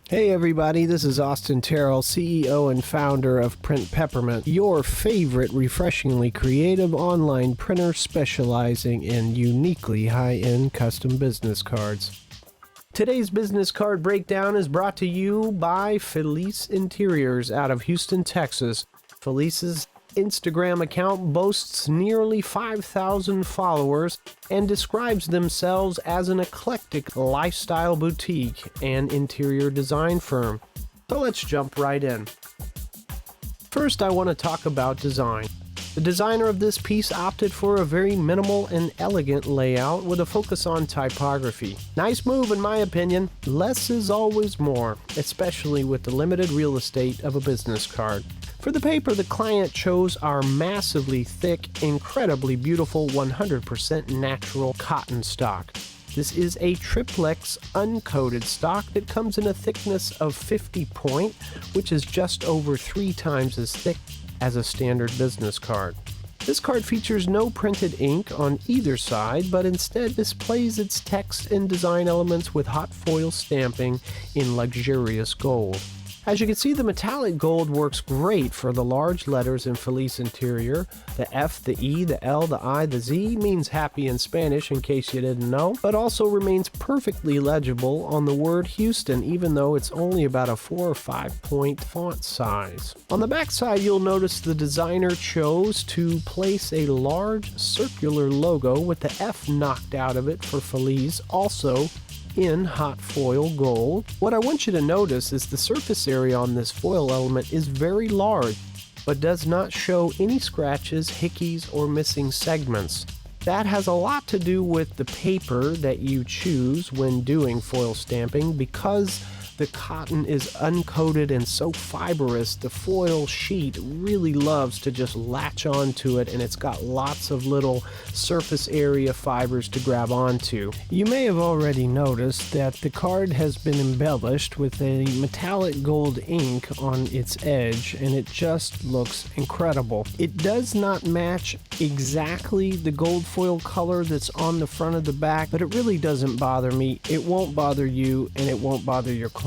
Hey everybody, this is Austin Terrell, CEO and founder of Print Peppermint, your favorite refreshingly creative online printer specializing in uniquely high-end custom business cards. Today's business card breakdown is brought to you by Felice Interiors out of Houston, Texas. Felice's Instagram account boasts nearly 5,000 followers and describes themselves as an eclectic lifestyle boutique and interior design firm. So let's jump right in. First, I want to talk about design. The designer of this piece opted for a very minimal and elegant layout with a focus on typography. Nice move in my opinion. Less is always more, especially with the limited real estate of a business card. For the paper, the client chose our massively thick, incredibly beautiful 100% natural cotton stock. This is a triplex uncoated stock that comes in a thickness of 50 point, which is just over 3 times as thick as a standard business card. This card features no printed ink on either side, but instead displays its text and design elements with hot foil stamping in luxurious gold. As you can see, the metallic gold works great for the large letters in Felice Interior. The F, the E, the L, the I, the Z means happy in Spanish in case you didn't know, but also remains perfectly legible on the word Houston, even though it's only about a 4 or 5 point font size. On the back side, you'll notice the designer chose to place a large circular logo with the F knocked out of it for Felice, also in hot foil gold. What I want you to notice is the surface area on this foil element is very large, but does not show any scratches, hickeys, or missing segments. That has a lot to do with the paper that you choose when doing foil stamping. Because the cotton is uncoated and so fibrous, the foil sheet really loves to just latch onto it, and it's got lots of little surface area fibers to grab onto. You may have already noticed that the card has been embellished with a metallic gold ink on its edge, and it just looks incredible. It does not match exactly the gold foil color that's on the front of the back, but it really doesn't bother me. It won't bother you, and it won't bother your clients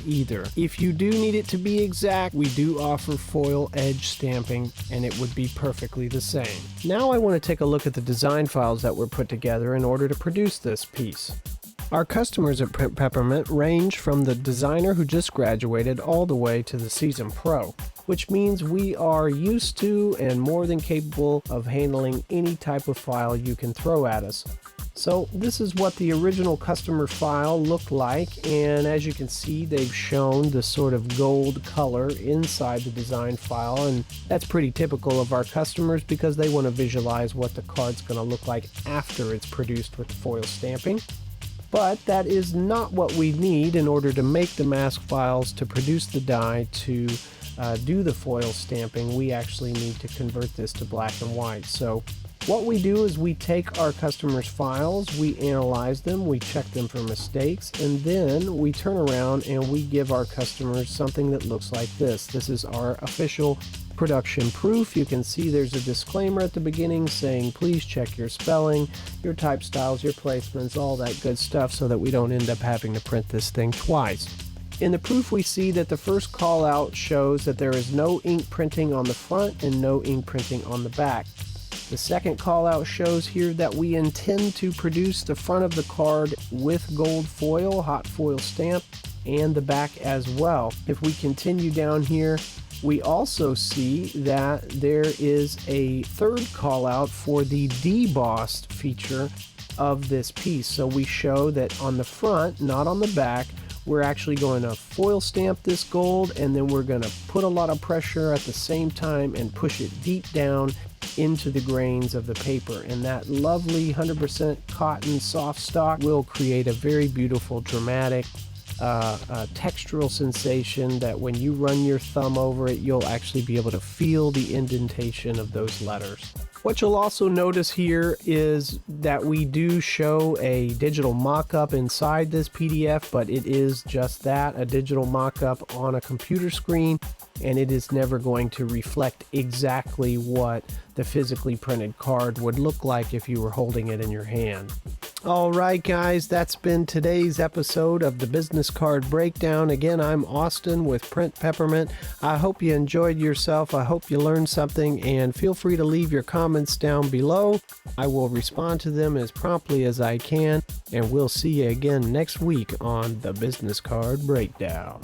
either. If you do need it to be exact, we do offer foil edge stamping, and it would be perfectly the same. Now I want to take a look at the design files that were put together in order to produce this piece. Our customers at Print Peppermint range from the designer who just graduated all the way to the seasoned pro, which means we are used to and more than capable of handling any type of file you can throw at us. So this is what the original customer file looked like, and as you can see, they've shown the sort of gold color inside the design file, and that's pretty typical of our customers because they want to visualize what the card's going to look like after it's produced with foil stamping. But that is not what we need in order to make the mask files to produce the die to do the foil stamping. We actually need to convert this to black and white. So what we do is we take our customers' files, we analyze them, we check them for mistakes, and then we turn around and we give our customers something that looks like this. This is our official production proof. You can see there's a disclaimer at the beginning saying please check your spelling, your type styles, your placements, all that good stuff, so that we don't end up having to print this thing twice. In the proof, we see that the first call out shows that there is no ink printing on the front and no ink printing on the back. The second call out shows here that we intend to produce the front of the card with gold foil, hot foil stamp, and the back as well. If we continue down here, we also see that there is a third call out for the debossed feature of this piece. So we show that on the front, not on the back, we're actually going to foil stamp this gold, and then we're going to put a lot of pressure at the same time and push it deep down into the grains of the paper. And that lovely 100% cotton soft stock will create a very beautiful, dramatic, textural sensation that when you run your thumb over it, you'll actually be able to feel the indentation of those letters. What you'll also notice here is that we do show a digital mock-up inside this PDF, but it is just that, a digital mock-up on a computer screen, and it is never going to reflect exactly what the physically printed card would look like if you were holding it in your hand. All right, guys, that's been today's episode of the Business Card Breakdown. Again, I'm Austin with Print Peppermint. I hope you enjoyed yourself. I hope you learned something, and feel free to leave your comments down below. I will respond to them as promptly as I can, and we'll see you again next week on the Business Card Breakdown.